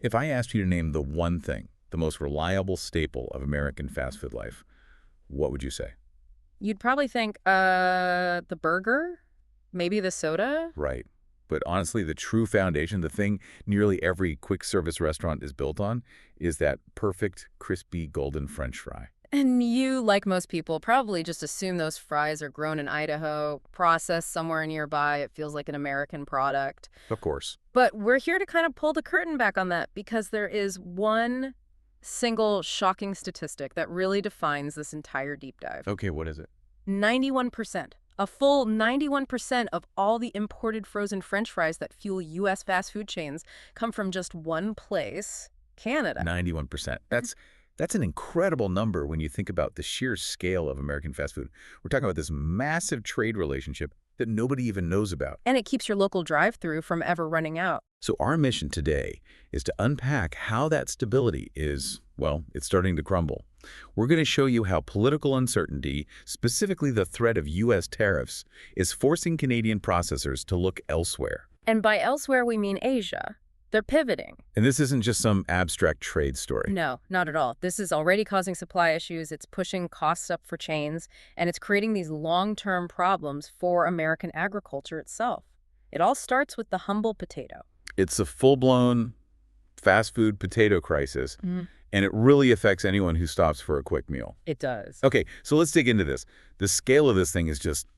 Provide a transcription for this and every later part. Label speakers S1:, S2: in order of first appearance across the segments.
S1: If I asked you to name the one thing, the most reliable staple of American fast food life, what would you say?
S2: You'd probably think, the burger? Maybe the soda?
S1: Right. But honestly, the true foundation, the thing nearly every quick service restaurant is built on, is that perfect, crispy, golden French fry.
S2: And you, like most people, probably just assume those fries are grown in Idaho, processed somewhere nearby. It feels like an American product.
S1: Of course.
S2: But we're here to kind of pull the curtain back on that because there is one single shocking statistic that really defines this entire deep dive.
S1: Okay, what is it?
S2: 91%. A full 91% of all the imported frozen French fries that fuel U.S. fast food chains come from just one place, Canada.
S1: 91%. That's an incredible number when you think about the sheer scale of American fast food. We're talking about this massive trade relationship that nobody even knows about.
S2: And it keeps your local drive-through from ever running out.
S1: So our mission today is to unpack how that stability is, well, it's starting to crumble. We're going to show you how political uncertainty, specifically the threat of U.S. tariffs, is forcing Canadian processors to look elsewhere.
S2: And by elsewhere, we mean Asia. They're pivoting.
S1: And this isn't just some abstract trade story.
S2: No, not at all. This is already causing supply issues. It's pushing costs up for chains, and it's creating these long-term problems for American agriculture itself. It all starts with the humble potato.
S1: It's a full-blown fast food potato crisis, and it really affects anyone who stops for a quick meal.
S2: It does.
S1: Okay, so let's dig into this. The scale of this thing is just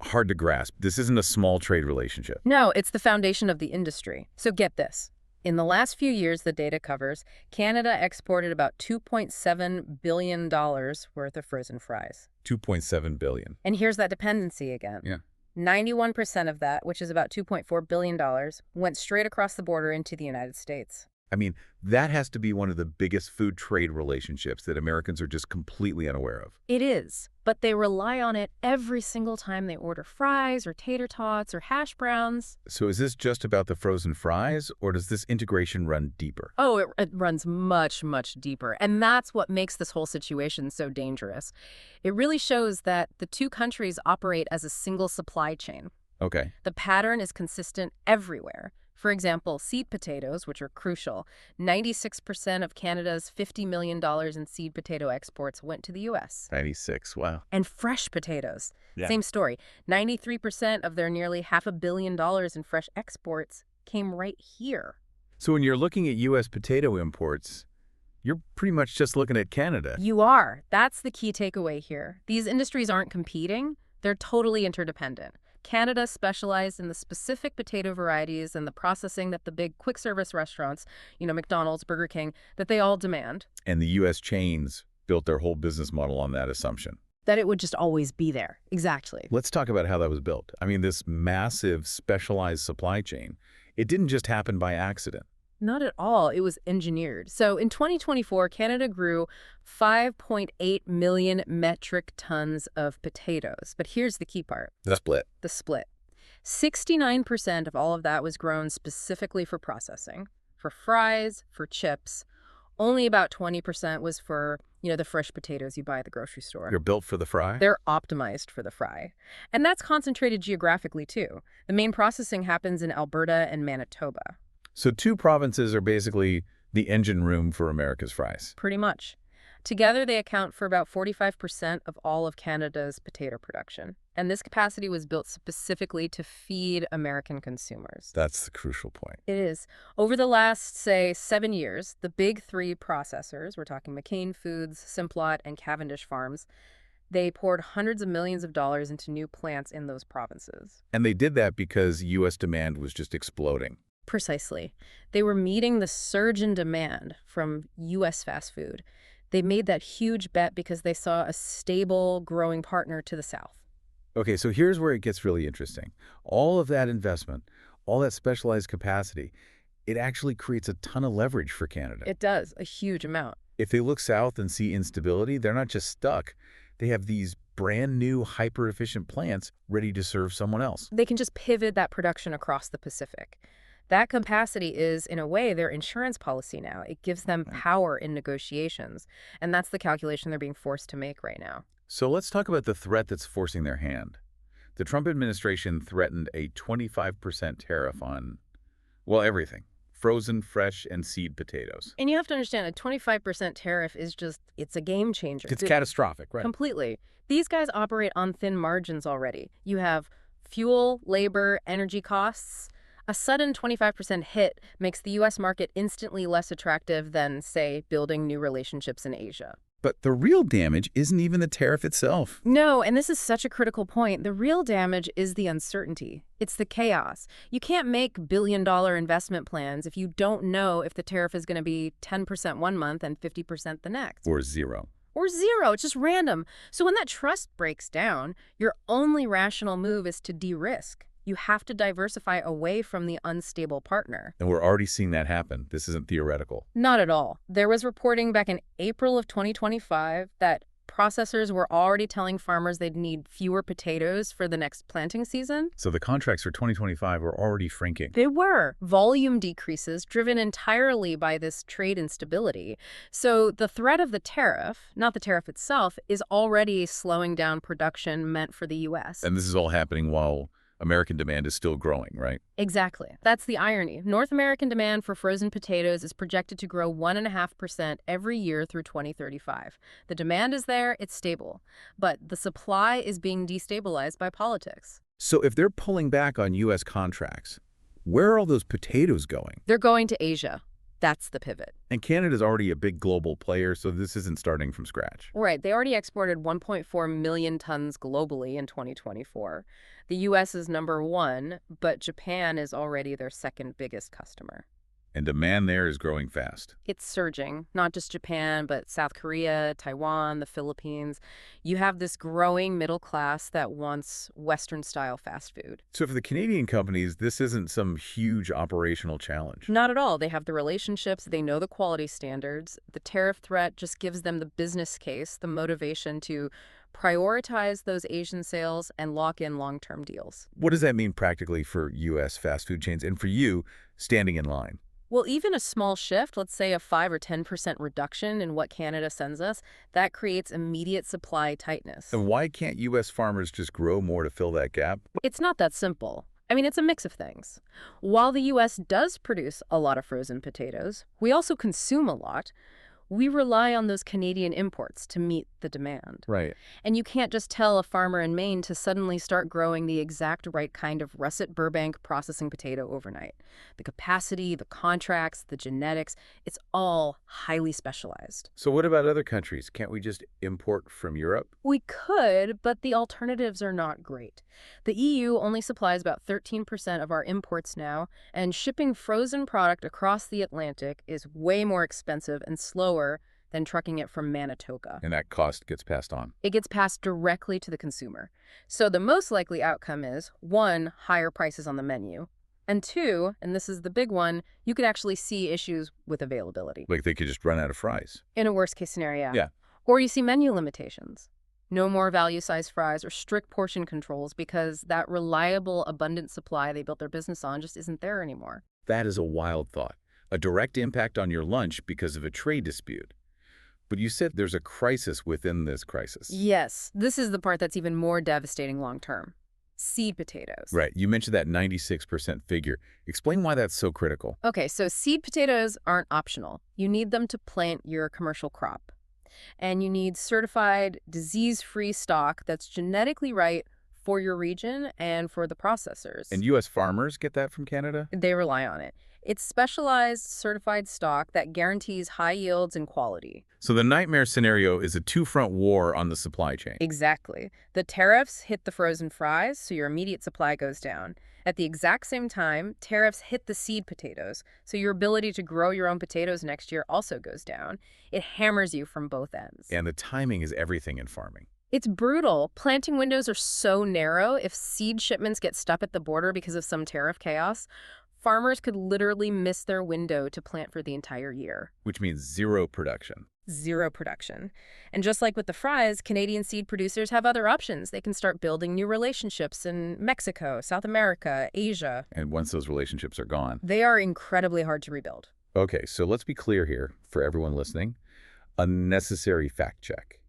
S1: hard to grasp. This isn't a small trade relationship.
S2: No, it's the foundation of the industry. So get this. In the last few years, the data covers, Canada exported about $2.7 billion worth of frozen fries.
S1: $2.7 billion.
S2: And here's that dependency again.
S1: Yeah.
S2: 91% of that, which is about $2.4 billion, went straight across the border into the United States.
S1: I mean, that has to be one of the biggest food trade relationships that Americans are just completely unaware of.
S2: It is, but they rely on it every single time they order fries or tater tots or hash browns.
S1: So is this just about the frozen fries, or does this integration run deeper?
S2: Oh, it runs much, much deeper. And that's what makes this whole situation so dangerous. It really shows that the two countries operate as a single supply chain.
S1: Okay.
S2: The pattern is consistent everywhere. For example, seed potatoes, which are crucial, 96% of Canada's $50 million in seed potato exports went to the U.S.
S1: 96, wow.
S2: And fresh potatoes,
S1: Yeah.
S2: same story. 93% of their nearly $500 million in fresh exports came right here.
S1: So when you're looking at U.S. potato imports, you're pretty much just looking at Canada.
S2: You are. That's the key takeaway here. These industries aren't competing. They're totally interdependent. Canada specialized in the specific potato varieties and the processing that the big quick-service restaurants, McDonald's, Burger King, that they all demand.
S1: And the U.S. chains built their whole business model on that assumption.
S2: That it would just always be there. Exactly.
S1: Let's talk about how that was built. I mean, this massive specialized supply chain, it didn't just happen by accident.
S2: Not at all. It was engineered. So in 2024, Canada grew 5.8 million metric tons of potatoes. But here's the key part.
S1: The split.
S2: The split. 69% of all of that was grown specifically for processing, for fries, for chips. Only about 20% was for, the fresh potatoes you buy at the grocery store.
S1: They're built for the fry?
S2: They're optimized for the fry. And that's concentrated geographically, too. The main processing happens in Alberta and Manitoba.
S1: So two provinces are basically the engine room for America's fries.
S2: Pretty much. Together, they account for about 45% of all of Canada's potato production. And this capacity was built specifically to feed American consumers.
S1: That's the crucial point.
S2: It is. Over the last, say, 7 years, the big three processors, we're talking McCain Foods, Simplot, and Cavendish Farms, they poured hundreds of millions of dollars into new plants in those provinces.
S1: And they did that because U.S. demand was just exploding.
S2: Precisely. They were meeting the surge in demand from U.S. fast food. They made that huge bet because they saw a stable, growing partner to the south.
S1: Okay, so here's where it gets really interesting. All of that investment, all that specialized capacity, it actually creates a ton of leverage for Canada.
S2: It does, a huge amount.
S1: If they look south and see instability, they're not just stuck. They have these brand new, hyper-efficient plants ready to serve someone else.
S2: They can just pivot that production across the Pacific. That capacity is, in a way, their insurance policy now. It gives them power in negotiations. And that's the calculation they're being forced to make right now.
S1: So let's talk about the threat that's forcing their hand. The Trump administration threatened a 25% tariff on, well, everything. frozen, fresh, and seed potatoes.
S2: And you have to understand, a 25% tariff is just, it's a game changer.
S1: It's catastrophic, right?
S2: Completely. These guys operate on thin margins already. You have fuel, labor, energy costs. A sudden 25% hit makes the U.S. market instantly less attractive than, say, building new relationships in Asia.
S1: But the real damage isn't even the tariff itself.
S2: No, and this is such a critical point. The real damage is the uncertainty. It's the chaos. You can't make billion-dollar investment plans if you don't know if the tariff is going to be 10% one month and 50% the next.
S1: Or zero.
S2: Or zero. It's just random. So when that trust breaks down, your only rational move is to de-risk. You have to diversify away from the unstable partner.
S1: And we're already seeing that happen. This isn't theoretical.
S2: Not at all. There was reporting back in April of 2025 that processors were already telling farmers they'd need fewer potatoes for the next planting season.
S1: So the contracts for 2025 were already shrinking.
S2: They were. Volume decreases driven entirely by this trade instability. So the threat of the tariff, not the tariff itself, is already slowing down production meant for the U.S.
S1: And this is all happening while American demand is still growing, right?
S2: Exactly. That's the irony. North American demand for frozen potatoes is projected to grow 1.5% every year through 2035. The demand is there, it's stable. But the supply is being destabilized by politics.
S1: So if they're pulling back on U.S. contracts, where are all those potatoes going?
S2: They're going to Asia. That's the pivot.
S1: And Canada's already a big global player, so this isn't starting from scratch.
S2: Right. They already exported 1.4 million tons globally in 2024. The U.S. is #1, but Japan is already their second biggest customer.
S1: And demand there is growing fast.
S2: It's surging, not just Japan, but South Korea, Taiwan, the Philippines. You have this growing middle class that wants Western-style fast food.
S1: So for the Canadian companies, this isn't some huge operational challenge.
S2: Not at all. They have the relationships, they know the quality standards. The tariff threat just gives them the business case, the motivation to prioritize those Asian sales and lock in long-term deals.
S1: What does that mean practically for U.S. fast food chains and for you standing in line?
S2: Well, even a small shift, let's say a 5 or 10% reduction in what Canada sends us, that creates immediate supply tightness.
S1: And why can't U.S. farmers just grow more to fill that gap?
S2: It's not that simple. I mean, it's a mix of things. While the U.S. does produce a lot of frozen potatoes, we also consume a lot. We rely on those Canadian imports to meet the demand.
S1: Right.
S2: And you can't just tell a farmer in Maine to suddenly start growing the exact right kind of russet Burbank processing potato overnight. The capacity, the contracts, the genetics, it's all highly specialized.
S1: So what about other countries? Can't we just import from Europe?
S2: We could, but the alternatives are not great. The EU only supplies about 13% of our imports now, and shipping frozen product across the Atlantic is way more expensive and slower than trucking it from Manitoba.
S1: And that cost gets passed on.
S2: It gets passed directly to the consumer. So the most likely outcome is, 1, higher prices on the menu, and 2, and this is the big one, you could actually see issues with availability.
S1: Like they could just run out of fries.
S2: In a worst-case scenario.
S1: Yeah.
S2: Or you see menu limitations. No more value-sized fries or strict portion controls because that reliable, abundant supply they built their business on just isn't there anymore.
S1: That is a wild thought. A direct impact on your lunch because of a trade dispute. But you said there's a crisis within this crisis.
S2: Yes, this is the part that's even more devastating long-term. Seed potatoes.
S1: Right. You mentioned that 96% figure. Explain why that's so critical.
S2: Okay, so seed potatoes aren't optional. You need them to plant your commercial crop. And you need certified, disease-free stock that's genetically right for your region and for the processors.
S1: And U.S. farmers get that from Canada?
S2: They rely on it. It's specialized, certified stock that guarantees high yields and quality.
S1: So the nightmare scenario is a two-front war on the supply chain.
S2: Exactly. The tariffs hit the frozen fries, so your immediate supply goes down. At the exact same time, tariffs hit the seed potatoes, so your ability to grow your own potatoes next year also goes down. It hammers you from both ends.
S1: And the timing is everything in farming.
S2: It's brutal. Planting windows are so narrow. If seed shipments get stuck at the border because of some tariff chaos, farmers could literally miss their window to plant for the entire year.
S1: Which means zero production.
S2: Zero production. And just like with the fries, Canadian seed producers have other options. They can start building new relationships in Mexico, South America, Asia.
S1: And once those relationships are gone.
S2: They are incredibly hard to rebuild.
S1: Okay, so let's be clear here for everyone listening. A necessary fact check.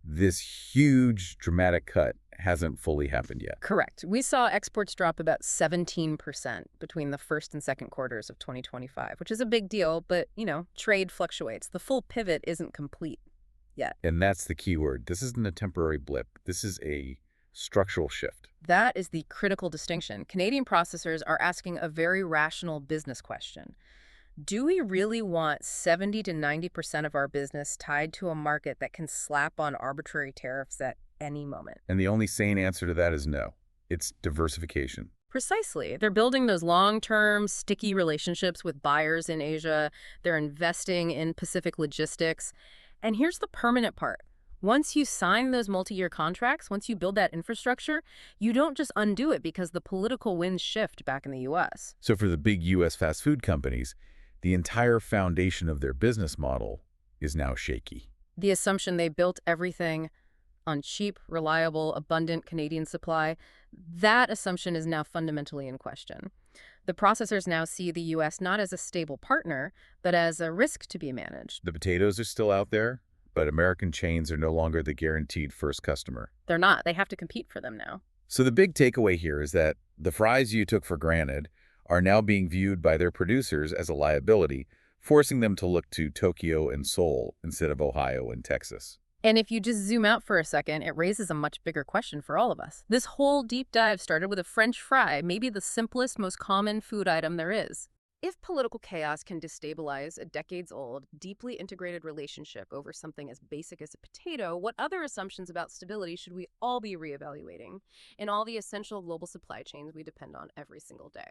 S1: This huge dramatic cut hasn't fully happened yet.
S2: Correct. We saw exports drop about 17% between the first and second quarters of 2025, which is a big deal, but, trade fluctuates. The full pivot isn't complete yet.
S1: And that's the key word. This isn't a temporary blip. This is a structural shift.
S2: That is the critical distinction. Canadian processors are asking a very rational business question. Do we really want 70 to 90% of our business tied to a market that can slap on arbitrary tariffs at any moment?
S1: And the only sane answer to that is no. It's diversification.
S2: Precisely. They're building those long-term, sticky relationships with buyers in Asia. They're investing in Pacific logistics. And here's the permanent part. Once you sign those multi-year contracts, once you build that infrastructure, you don't just undo it because the political winds shift back in the U.S.
S1: So for the big U.S. fast food companies, the entire foundation of their business model is now shaky.
S2: The assumption they built everything on cheap, reliable, abundant Canadian supply, that assumption is now fundamentally in question. The processors now see the U.S. not as a stable partner, but as a risk to be managed.
S1: The potatoes are still out there, but American chains are no longer the guaranteed first customer.
S2: They're not. They have to compete for them now.
S1: So the big takeaway here is that the fries you took for granted are now being viewed by their producers as a liability, forcing them to look to Tokyo and Seoul instead of Ohio and Texas.
S2: And if you just zoom out for a second, it raises a much bigger question for all of us. This whole deep dive started with a French fry, maybe the simplest, most common food item there is. If political chaos can destabilize a decades-old, deeply integrated relationship over something as basic as a potato, what other assumptions about stability should we all be reevaluating in all the essential global supply chains we depend on every single day?